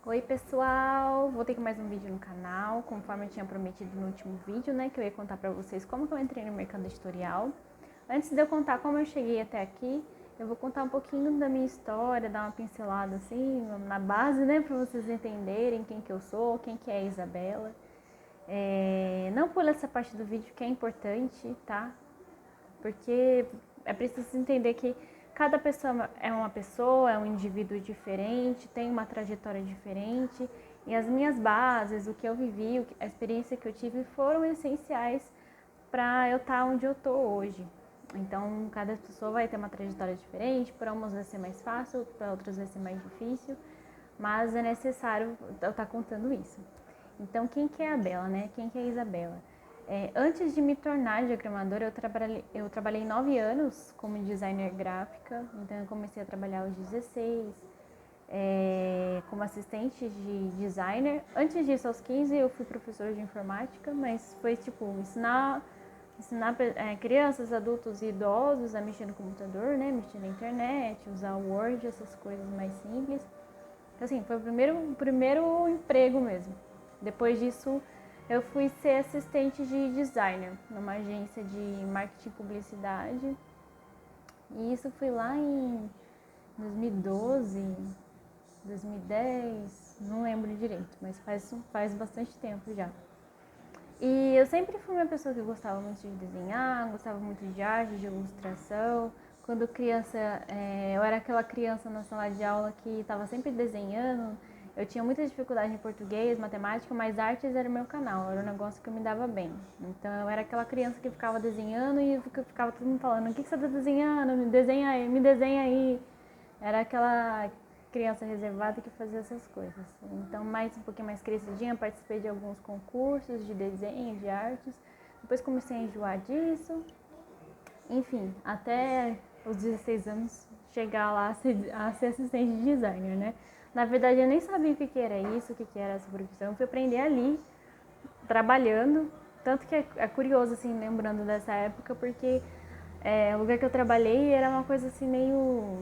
Oi pessoal, voltei com mais um vídeo no canal, conforme eu tinha prometido no último vídeo, né, que eu ia contar pra vocês como que eu entrei no mercado editorial. Antes de eu contar como eu cheguei até aqui, eu vou contar um pouquinho da minha história, dar uma pincelada assim, na base, né, pra vocês entenderem quem que eu sou, quem que é a Isabela. Não pula essa parte do vídeo que é importante, tá? Porque é preciso entender que cada pessoa, é um indivíduo diferente, tem uma trajetória diferente e as minhas bases, o que eu vivi, a experiência que eu tive foram essenciais para eu estar onde eu tô hoje. Então, cada pessoa vai ter uma trajetória diferente, para umas vai ser mais fácil, para outras vai ser mais difícil, mas é necessário eu estar contando isso. Então, quem que é a Bela, né? Quem que é a Isabela? Antes de me tornar diagramadora, eu trabalhei 9 anos como designer gráfica, então eu comecei a trabalhar aos 16, como assistente de designer. Antes disso, aos 15, eu fui professora de informática, mas foi tipo ensinar crianças, adultos e idosos a mexer no computador, né? Mexer na internet, usar o Word, essas coisas mais simples. Então, assim, foi o primeiro emprego mesmo. Depois disso, eu fui ser assistente de designer numa agência de marketing e publicidade. E isso foi lá em 2012, 2010, não lembro direito, mas faz bastante tempo já. E eu sempre fui uma pessoa que gostava muito de desenhar, gostava muito de arte, de ilustração. Quando criança, eu era aquela criança na sala de aula que estava sempre desenhando. Eu tinha muita dificuldade em português, matemática, mas artes era o meu canal, era um negócio que eu me dava bem. Então eu era aquela criança que ficava desenhando e ficava todo mundo falando: o que você está desenhando? Me desenha aí, me desenha aí. Era aquela criança reservada que fazia essas coisas. Então, um pouquinho mais crescidinha, participei de alguns concursos de desenho, de artes. Depois comecei a enjoar disso. Enfim, até os 16 anos chegar lá a ser assistente de designer, né? Na verdade, eu nem sabia o que era isso, o que era essa profissão. Eu fui aprender ali, trabalhando. Tanto que é curioso, assim, lembrando dessa época, porque o lugar que eu trabalhei era uma coisa assim meio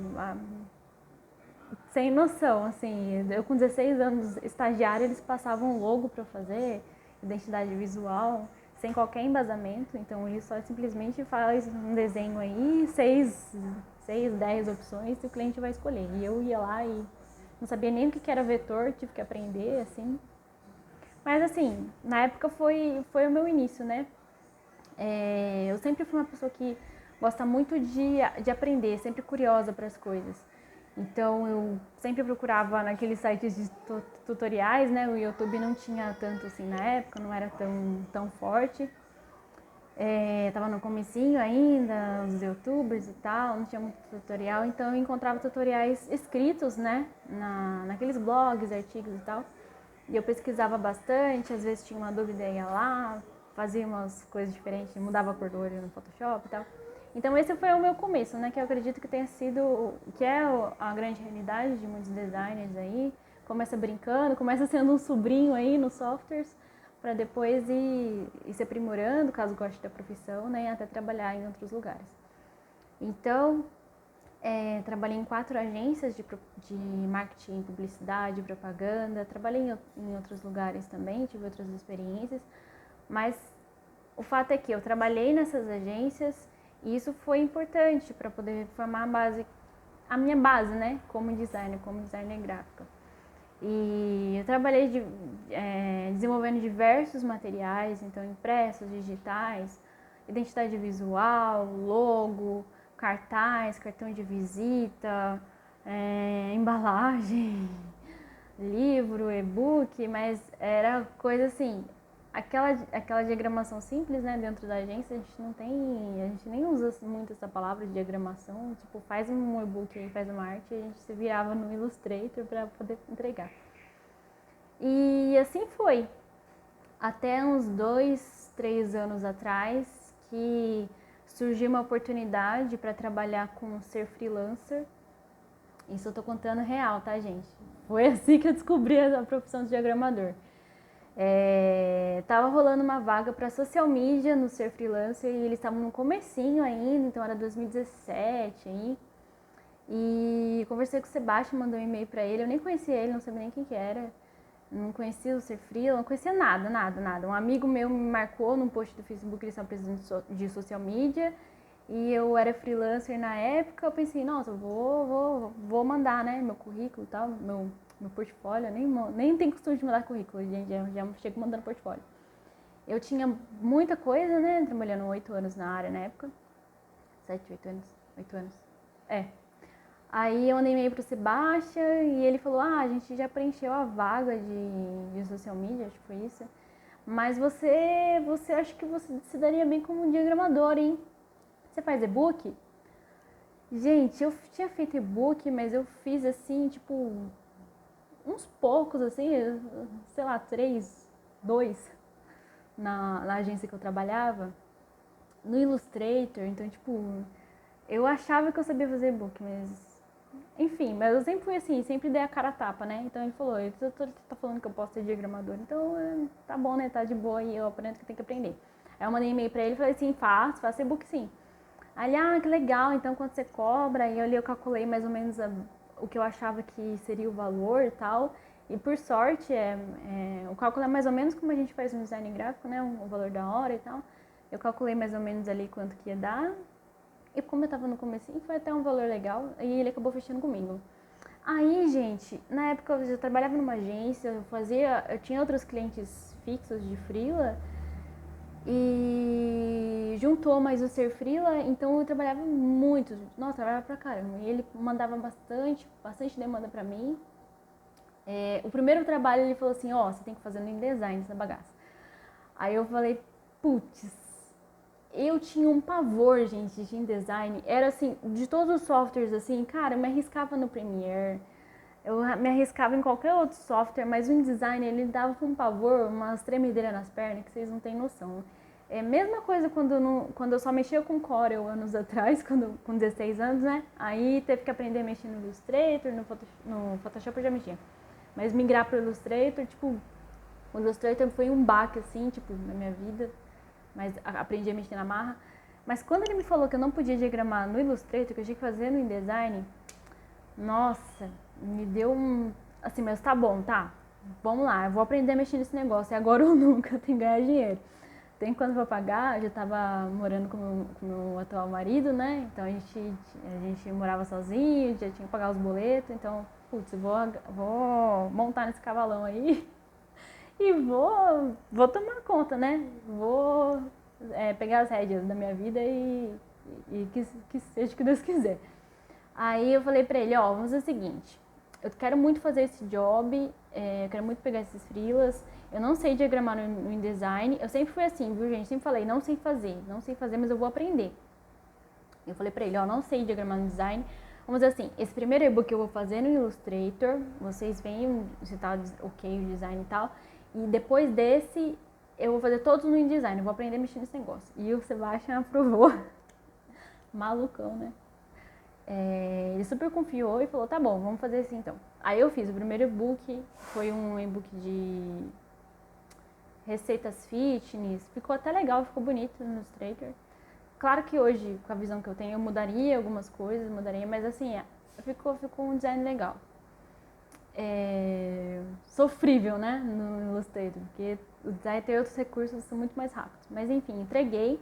sem noção, assim. Eu com 16 anos, estagiária, eles passavam logo para fazer, identidade visual, sem qualquer embasamento. Então, ele só simplesmente faz um desenho aí, 10 opções e o cliente vai escolher. E eu ia lá e não sabia nem o que era vetor, tive que aprender, assim. Mas, assim, na época foi o meu início, né? Eu sempre fui uma pessoa que gosta muito de aprender, sempre curiosa para as coisas. Então eu sempre procurava naqueles sites de tutoriais, né? O YouTube não tinha tanto assim na época, não era tão forte. Tava no comecinho ainda, os youtubers e tal, não tinha muito tutorial, então eu encontrava tutoriais escritos, né? Naqueles blogs, artigos e tal. E eu pesquisava bastante, às vezes tinha uma dúvida, ia lá, fazia umas coisas diferentes, mudava a cor do olho no Photoshop e tal. Então esse foi o meu começo, né? Que eu acredito que tenha sido, que é a grande realidade de muitos designers aí. Começa brincando, começa sendo um sobrinho aí nos softwares, para depois ir se aprimorando, caso goste da profissão, né? E até trabalhar em outros lugares. Então, trabalhei em 4 agências de marketing, publicidade, propaganda. Trabalhei em outros lugares também, tive outras experiências. Mas o fato é que eu trabalhei nessas agências e isso foi importante para poder formar a minha base, né? Como designer gráfica. E eu trabalhei desenvolvendo diversos materiais, então impressos, digitais, identidade visual, logo, cartaz, cartão de visita, embalagem, livro, e-book, mas era coisa assim, aquela diagramação simples, né, dentro da agência, a gente nem usa muito essa palavra de diagramação, tipo, faz um e-book aí, faz uma arte, e a gente se virava no Illustrator para poder entregar. E assim foi, até uns 2, 3 anos atrás, que surgiu uma oportunidade para trabalhar com ser freelancer. Isso eu tô contando real, tá, gente? Foi assim que eu descobri a profissão de diagramador. Tava rolando uma vaga para social media no ser freelancer e eles estavam no comecinho ainda, então era 2017 aí. E conversei com o Sebastião, mandei um e-mail pra ele. Eu nem conhecia ele, não sabia nem quem que era. Não conhecia o Ser Freela, não conhecia nada, nada, nada. Um amigo meu me marcou num post do Facebook, eles são presidentes de social media. E eu era freelancer na época, eu pensei, nossa, vou mandar, né, meu currículo e tal, meu portfólio. Nem tenho costume de mandar currículo, gente, já chego mandando portfólio. Eu tinha muita coisa, né, trabalhando 8 anos na área na época. 7, 8 anos, 8 anos. É. Aí eu mandei e-mail pro Sebastião e ele falou, a gente já preencheu a vaga de social media, acho que foi isso. Mas você acha que você se daria bem como um diagramador, hein? Você faz e-book? Gente, eu tinha feito e-book, mas eu fiz assim, tipo, uns poucos, assim, sei lá, 3, 2 na agência que eu trabalhava, no Illustrator. Então, tipo, eu achava que eu sabia fazer e-book, mas enfim, mas eu sempre fui assim, sempre dei a cara a tapa, né? Então ele falou, você tá falando que eu posso ser diagramador, então tá bom, né? Tá de boa e eu aprendo que tem que aprender. Aí eu mandei e-mail pra ele e falei assim, faço e-book sim. Aí ele, que legal, então quanto você cobra? E eu calculei mais ou menos o que eu achava que seria o valor e tal. E por sorte, o cálculo é mais ou menos como a gente faz no design gráfico, né? O valor da hora e tal. Eu calculei mais ou menos ali quanto que ia dar. E como eu tava no comecinho, foi até um valor legal. E ele acabou fechando comigo. Aí, gente, na época eu já trabalhava numa agência, eu tinha outros clientes fixos de freela e juntou mais o Ser Freela, então eu trabalhava muito, nossa, trabalhava pra caramba. E ele mandava bastante demanda pra mim. O primeiro trabalho ele falou assim, você tem que fazer no InDesign essa bagaça. Aí eu falei, putz, eu tinha um pavor, gente, de InDesign. Era assim, de todos os softwares, assim, cara, eu me arriscava no Premiere, eu me arriscava em qualquer outro software, mas o InDesign, ele dava um pavor, umas tremedeiras nas pernas, que vocês não têm noção. É a mesma coisa quando eu só mexia com Corel anos atrás, com 16 anos, né? Aí teve que aprender a mexer no Illustrator, no Photoshop eu já mexia. Mas migrar pro Illustrator, tipo, o Illustrator foi um baque, assim, tipo, na minha vida. Mas aprendi a mexer na marra. Mas quando ele me falou que eu não podia diagramar no Illustrator, que eu tinha que fazer no InDesign, nossa, me deu um... Assim, mas tá bom, tá, vamos lá, eu vou aprender a mexer nesse negócio, é agora ou nunca, eu tenho que ganhar dinheiro. Tem quanto pra pagar, eu já tava morando com meu atual marido, né, então a gente morava sozinho, já tinha que pagar os boletos, então, putz, vou montar nesse cavalão aí e vou tomar conta, né, vou pegar as rédeas da minha vida e que seja o que Deus quiser. Aí eu falei pra ele, vamos fazer o seguinte, eu quero muito fazer esse job, eu quero muito pegar esses freelas, eu não sei diagramar no InDesign, eu sempre fui assim, viu gente, sempre falei, não sei fazer, mas eu vou aprender. Eu falei pra ele, não sei diagramar no design, vamos dizer assim, esse primeiro e-book eu vou fazer no Illustrator, vocês veem se tá ok o design e tal, e depois desse eu vou fazer todos no InDesign, eu vou aprender a mexer nesse negócio. E o Sebastião aprovou, malucão, né? Ele super confiou e falou, tá bom, vamos fazer assim então. Aí eu fiz o primeiro e-book, foi um e-book de receitas fitness, ficou até legal, ficou bonito no Illustrator. Claro que hoje, com a visão que eu tenho, eu mudaria algumas coisas, mas assim, ficou um design legal. Sofrível, né, no Illustrator, porque o design tem outros recursos que são muito mais rápidos. Mas enfim, entreguei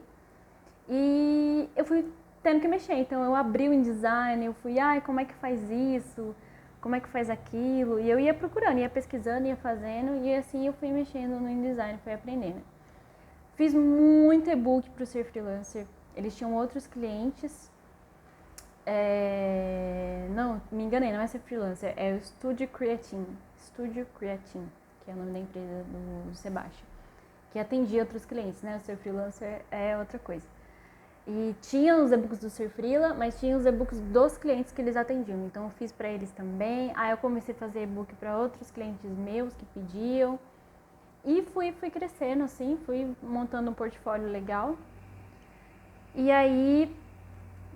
e eu fui tendo que mexer. Então eu abri o InDesign, eu fui, como é que faz isso? Como é que faz aquilo? E eu ia procurando, ia pesquisando, ia fazendo, e assim eu fui mexendo no InDesign, fui aprendendo. Fiz muito e-book para o Ser Freelancer. Eles tinham outros clientes. Não, me enganei, não é Ser Freelancer, é o Studio Creatine, que é o nome da empresa do Sebastião, que atendia outros clientes, né? O Ser Freelancer é outra coisa. E tinha os e-books do Ser Freela, mas tinha os e-books dos clientes que eles atendiam. Então eu fiz para eles também. Aí eu comecei a fazer e-book para outros clientes meus que pediam. E fui crescendo assim, fui montando um portfólio legal. E aí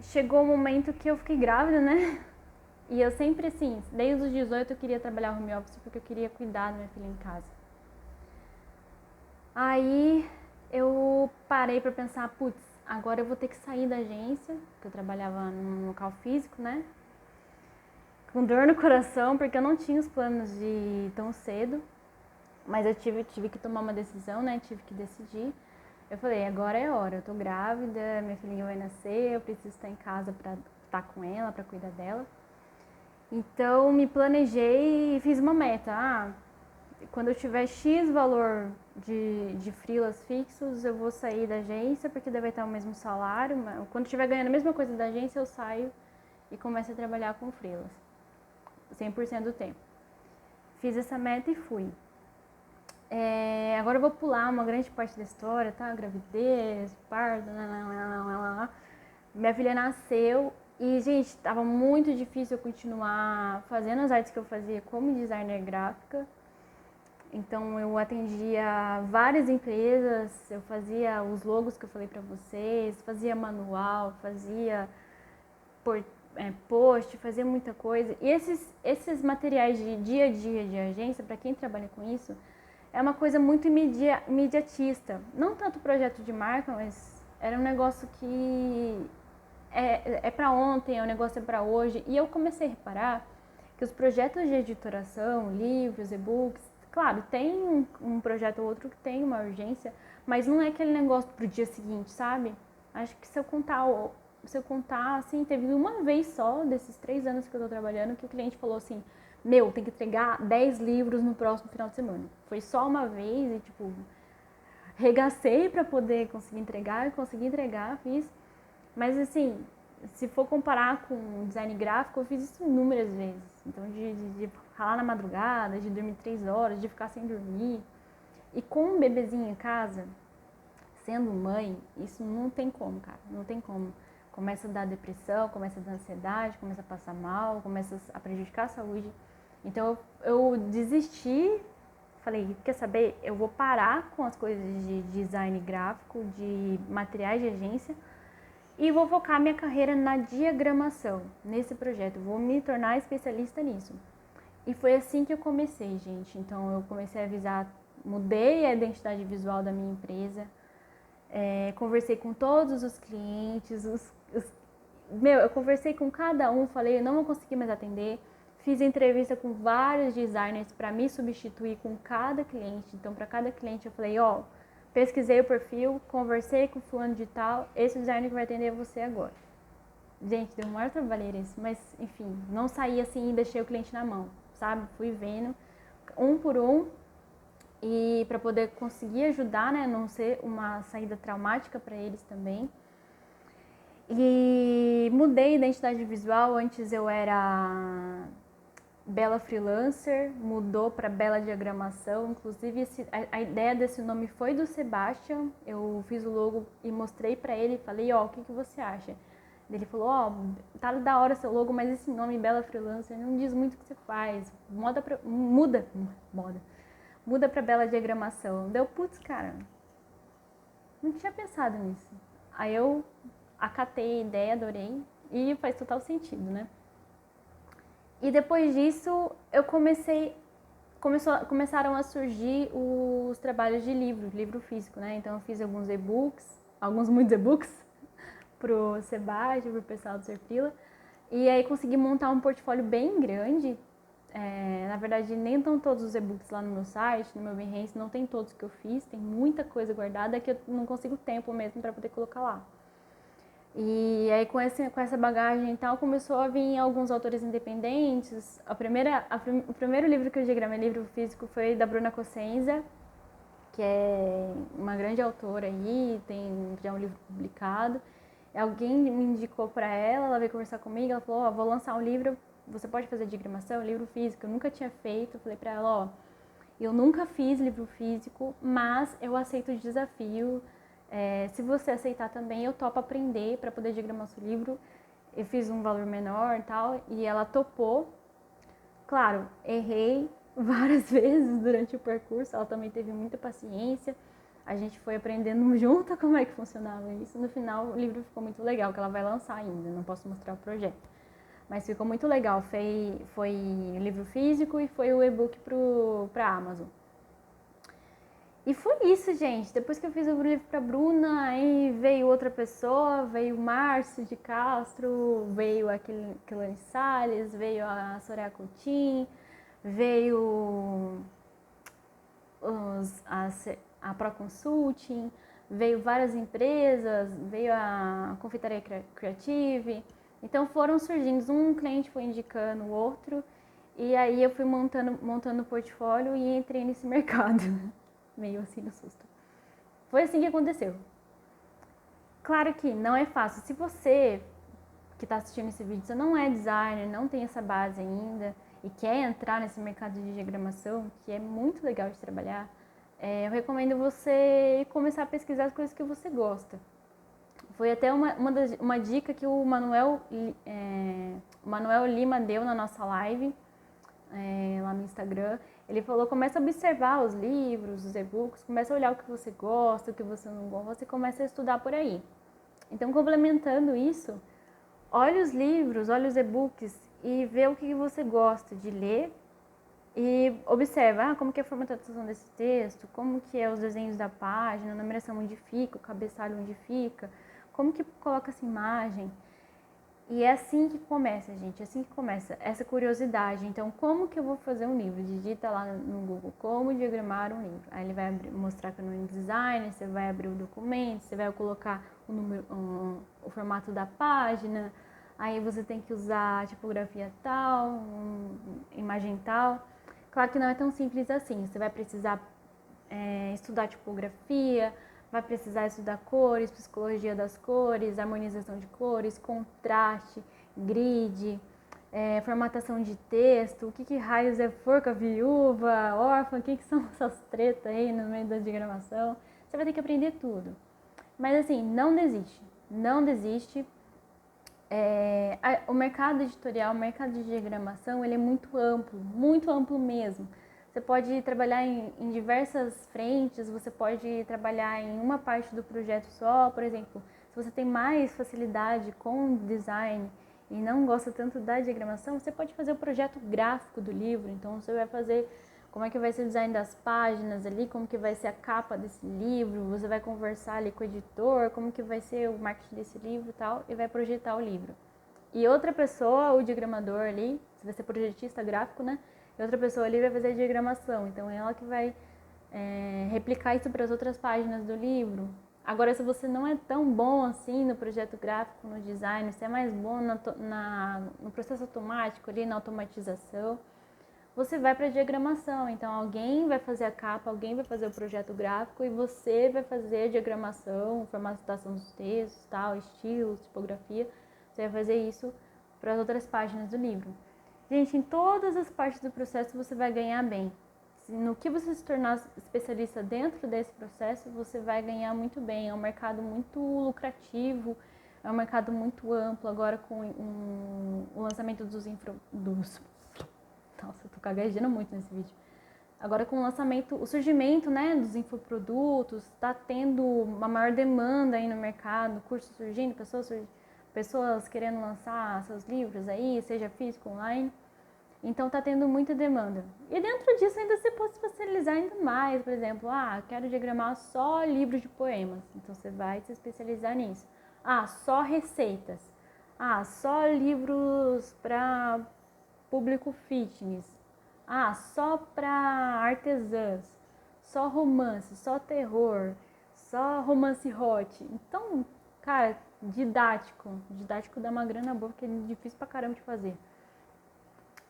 chegou o momento que eu fiquei grávida, né? E eu sempre assim, desde os 18 eu queria trabalhar home office porque eu queria cuidar da minha filha em casa. Aí eu parei pra pensar, agora eu vou ter que sair da agência, que eu trabalhava num local físico, né? com dor no coração, porque eu não tinha os planos de ir tão cedo, mas eu tive que tomar uma decisão, né? Tive que decidir. Eu falei, agora é a hora, eu tô grávida, minha filhinha vai nascer, eu preciso estar em casa pra estar com ela, pra cuidar dela. Então, me planejei e fiz uma meta. Quando eu tiver X valor de freelas fixos, eu vou sair da agência, porque deve estar o mesmo salário. Quando eu estiver ganhando a mesma coisa da agência, eu saio e começo a trabalhar com freelas, 100% do tempo. Fiz essa meta e fui. Agora eu vou pular uma grande parte da história, tá? Gravidez, parto, minha filha nasceu e, gente, tava muito difícil eu continuar fazendo as artes que eu fazia como designer gráfica. Então eu atendia várias empresas, eu fazia os logos que eu falei pra vocês, fazia manual, fazia post, fazia muita coisa. E esses materiais de dia a dia de agência, para quem trabalha com isso, é uma coisa muito imediatista. Não tanto projeto de marca, mas era um negócio que é para ontem, o negócio é para hoje. E eu comecei a reparar que os projetos de editoração, livros, e-books, claro, tem um projeto ou outro que tem uma urgência, mas não é aquele negócio pro dia seguinte, sabe? Acho que se eu contar, assim, teve uma vez só, desses 3 anos que eu tô trabalhando, que o cliente falou assim, tem que entregar 10 livros no próximo final de semana. Foi só uma vez e, tipo, regacei pra poder conseguir entregar, fiz. Mas, assim, se for comparar com design gráfico, eu fiz isso inúmeras vezes. Então, de ralar na madrugada, de dormir 3 horas, de ficar sem dormir. E com um bebezinho em casa, sendo mãe, isso não tem como, cara, não tem como. Começa a dar depressão, começa a dar ansiedade, começa a passar mal, começa a prejudicar a saúde. Então eu desisti, falei, quer saber, eu vou parar com as coisas de design gráfico, de materiais de agência e vou focar minha carreira na diagramação, nesse projeto, vou me tornar especialista nisso. E foi assim que eu comecei, gente. Então eu comecei a avisar, mudei a identidade visual da minha empresa, conversei com todos os clientes, eu conversei com cada um, falei, eu não vou conseguir mais atender. Fiz entrevista com vários designers para me substituir com cada cliente. Então, para cada cliente eu falei, pesquisei o perfil, conversei com o fulano de tal, esse designer que vai atender você agora. Gente, deu um maior trabalheiro isso, mas enfim, não saí assim e deixei o cliente na mão, sabe? Fui vendo um por um e para poder conseguir ajudar, né, não ser uma saída traumática para eles também. E mudei a identidade visual, antes eu era Bela Freelancer, mudou para Bela Diagramação, inclusive a ideia desse nome foi do Sebastian, eu fiz o logo e mostrei para ele, falei, o que você acha? Ele falou, tá da hora seu logo, mas esse nome Bela Freelancer não diz muito o que você faz, muda pra Bela Diagramação. Deu, putz, cara, não tinha pensado nisso. Aí eu acatei a ideia, adorei, e faz total sentido, né? E depois disso, começaram a surgir os trabalhos de livro físico, né? Então eu fiz muitos e-books, pro Sebastião, pro pessoal do Serfila, e aí consegui montar um portfólio bem grande. Na verdade, nem estão todos os e-books lá no meu site, no meu Behance, não tem todos que eu fiz, tem muita coisa guardada que eu não consigo tempo mesmo para poder colocar lá. E aí com essa bagagem e tal, começou a vir alguns autores independentes. O primeiro livro que eu diagramei, livro físico, foi da Bruna Cossenza, que é uma grande autora aí, tem já um livro publicado. Alguém me indicou para ela veio conversar comigo, ela falou, vou lançar um livro, você pode fazer diagramação, livro físico, eu nunca tinha feito. Eu falei para ela, eu nunca fiz livro físico, mas eu aceito o desafio. Se você aceitar também, eu topo aprender para poder diagramar o seu livro. Eu fiz um valor menor e tal, e ela topou. Claro, errei várias vezes durante o percurso, ela também teve muita paciência. A gente foi aprendendo junto como é que funcionava isso. No final, o livro ficou muito legal, que ela vai lançar ainda, não posso mostrar o projeto. Mas ficou muito legal, foi livro físico e foi o e-book para a Amazon. E foi isso, gente. Depois que eu fiz o livro pra Bruna, aí veio outra pessoa, veio o Márcio de Castro, veio a Quilane Salles, veio a Soraya Coutinho, veio a ProConsulting, veio várias empresas, veio a Confeitaria Creative. Então foram surgindo, um cliente foi indicando o outro, e aí eu fui montando o portfólio e entrei nesse mercado, meio assim no susto. Foi assim que aconteceu. Claro que não é fácil. Se você que está assistindo esse vídeo, você não é designer, não tem essa base ainda e quer entrar nesse mercado de diagramação, que é muito legal de trabalhar, eu recomendo você começar a pesquisar as coisas que você gosta. Foi até uma dica que o Manuel Lima deu na nossa live, lá no Instagram. Ele falou, começa a observar os livros, os e-books, começa a olhar o que você gosta, o que você não gosta, você começa a estudar por aí. Então, complementando isso, olha os livros, olha os e-books e vê o que você gosta de ler e observa como que é a formatação desse texto, como que é os desenhos da página, a numeração onde fica, o cabeçalho onde fica, como que coloca essa imagem. E é assim que começa, gente, é assim que começa essa curiosidade. Então, como que eu vou fazer um livro? Digita lá no Google, como diagramar um livro. Aí ele vai mostrar que no InDesign, você vai abrir o documento, você vai colocar o formato da página, aí você tem que usar tipografia tal, imagem tal. Claro que não é tão simples assim, você vai precisar estudar tipografia, vai precisar estudar cores, psicologia das cores, harmonização de cores, contraste, grid, formatação de texto, o que raios é forca, viúva, órfã, o que são essas tretas aí no meio da diagramação. Você vai ter que aprender tudo. Mas assim, não desiste, não desiste. O mercado editorial, o mercado de diagramação, ele é muito amplo mesmo. Você pode trabalhar em diversas frentes, você pode trabalhar em uma parte do projeto só, por exemplo, se você tem mais facilidade com design e não gosta tanto da diagramação, você pode fazer o projeto gráfico do livro, então você vai fazer como é que vai ser o design das páginas ali, como que vai ser a capa desse livro, você vai conversar ali com o editor, como que vai ser o marketing desse livro e tal, e vai projetar o livro. E outra pessoa, o diagramador ali, você vai ser projetista gráfico, né? E outra pessoa ali vai fazer a diagramação, então é ela que vai replicar isso para as outras páginas do livro. Agora, se você não é tão bom assim no projeto gráfico, no design, você é mais bom no processo automático ali, na automatização, você vai para a diagramação. Então, alguém vai fazer a capa, alguém vai fazer o projeto gráfico e você vai fazer a diagramação, formatação dos textos, tal, estilos, tipografia. Você vai fazer isso para as outras páginas do livro. Gente, em todas as partes do processo você vai ganhar bem. No que você se tornar especialista dentro desse processo, você vai ganhar muito bem. É um mercado muito lucrativo, é um mercado muito amplo. Agora com o lançamento Nossa, eu tô gaguejando muito nesse vídeo. Agora com o surgimento, né, dos infoprodutos, tá tendo uma maior demanda aí no mercado, cursos surgindo, pessoas querendo lançar seus livros aí, seja físico, online. Então tá tendo muita demanda. E dentro disso ainda você pode se especializar ainda mais, por exemplo, quero diagramar só livros de poemas. Então você vai se especializar nisso. Só receitas. Só livros para público fitness. Só para artesãs. Só romance, só terror, só romance hot. Então, cara, didático dá uma grana boa, porque é difícil pra caramba de fazer.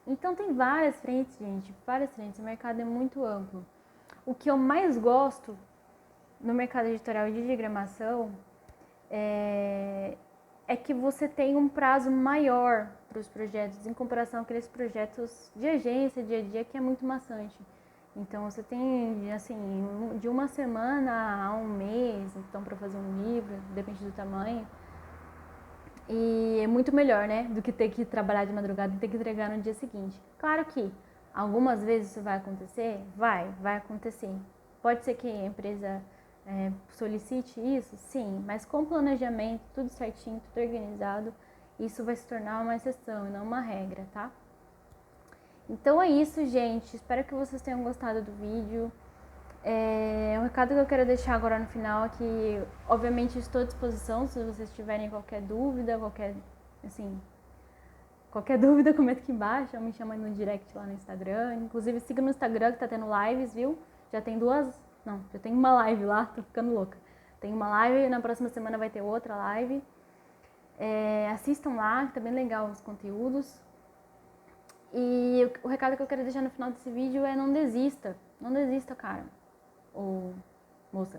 Então tem várias frentes, gente, várias frentes, o mercado é muito amplo. O que eu mais gosto no mercado editorial de diagramação é que você tem um prazo maior para os projetos, em comparação àqueles projetos de agência, dia a dia, que é muito maçante. Então você tem, assim, de uma semana a um mês, então, para fazer um livro, depende do tamanho. E é muito melhor, né, do que ter que trabalhar de madrugada e ter que entregar no dia seguinte. Claro que algumas vezes isso vai acontecer? Vai acontecer. Pode ser que a empresa solicite isso? Sim, mas com planejamento, tudo certinho, tudo organizado, isso vai se tornar uma exceção e não uma regra, tá? Então é isso, gente. Espero que vocês tenham gostado do vídeo. Um recado que eu quero deixar agora no final é que, obviamente, estou à disposição se vocês tiverem qualquer dúvida, qualquer dúvida, comenta aqui embaixo, ou me chama no direct lá no Instagram. Inclusive, siga no Instagram que tá tendo lives, viu? Já tem já tem uma live lá, tô ficando louca. Tem uma live, na próxima semana vai ter outra live. Assistam lá, que tá bem legal os conteúdos. E o recado que eu quero deixar no final desse vídeo é não desista. Não desista, cara. Ou moça.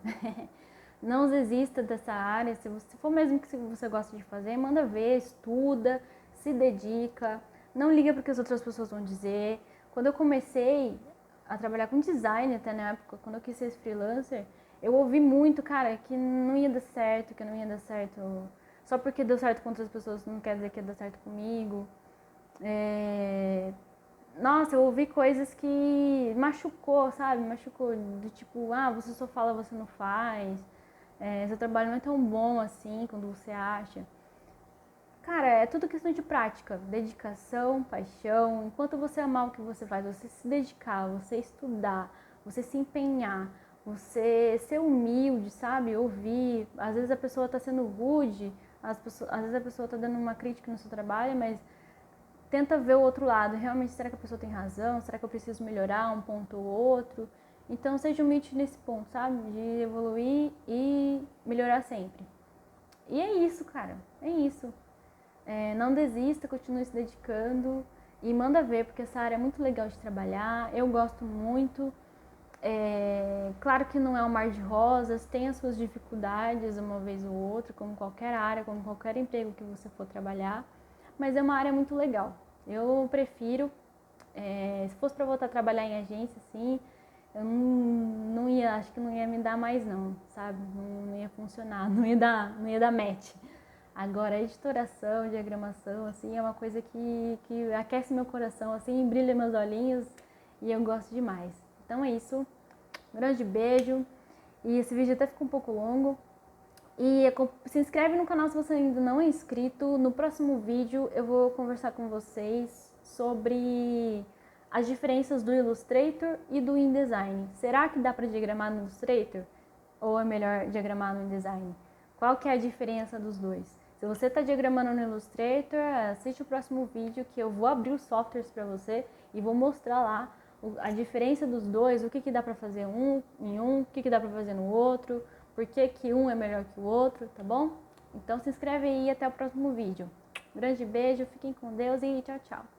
Não desista dessa área. Se for mesmo que você gosta de fazer, manda ver, estuda, se dedica. Não liga para o que as outras pessoas vão dizer. Quando eu comecei a trabalhar com design, até na época, quando eu quis ser freelancer, eu ouvi muito, cara, que não ia dar certo, que não ia dar certo. Só porque deu certo com outras pessoas não quer dizer que ia dar certo comigo. Nossa, eu ouvi coisas que machucou, sabe? Machucou do tipo, você só fala, você não faz. Seu trabalho não é tão bom assim quando você acha. Cara, é tudo questão de prática, dedicação, paixão. Enquanto você amar o que você faz, você se dedicar, você estudar, você se empenhar, você ser humilde, sabe? Ouvir. Às vezes a pessoa tá sendo rude, às vezes a pessoa tá dando uma crítica no seu trabalho, mas tenta ver o outro lado. Realmente, será que a pessoa tem razão? Será que eu preciso melhorar um ponto ou outro? Então, seja humilde nesse ponto, sabe? De evoluir e melhorar sempre. E é isso, cara. É isso. Não desista, continue se dedicando e manda ver, porque essa área é muito legal de trabalhar. Eu gosto muito. Claro que não é um mar de rosas, tem as suas dificuldades uma vez ou outra, como qualquer área, como qualquer emprego que você for trabalhar. Mas é uma área muito legal. Eu prefiro, se fosse para voltar a trabalhar em agência, assim, eu não ia, acho que não ia me dar mais não, sabe? Não ia funcionar, não ia dar match. Agora, editoração, diagramação, assim, é uma coisa que aquece meu coração, assim, brilha meus olhinhos e eu gosto demais. Então é isso, um grande beijo, e esse vídeo até ficou um pouco longo. E se inscreve no canal se você ainda não é inscrito. No próximo vídeo eu vou conversar com vocês sobre as diferenças do Illustrator e do InDesign. Será que dá para diagramar no Illustrator? Ou é melhor diagramar no InDesign? Qual que é a diferença dos dois? Se você está diagramando no Illustrator, assiste o próximo vídeo que eu vou abrir os softwares para você e vou mostrar lá a diferença dos dois, o que dá para fazer em um, o que dá para fazer no outro, por que um é melhor que o outro, tá bom? Então se inscreve aí e até o próximo vídeo. Um grande beijo, fiquem com Deus e tchau, tchau!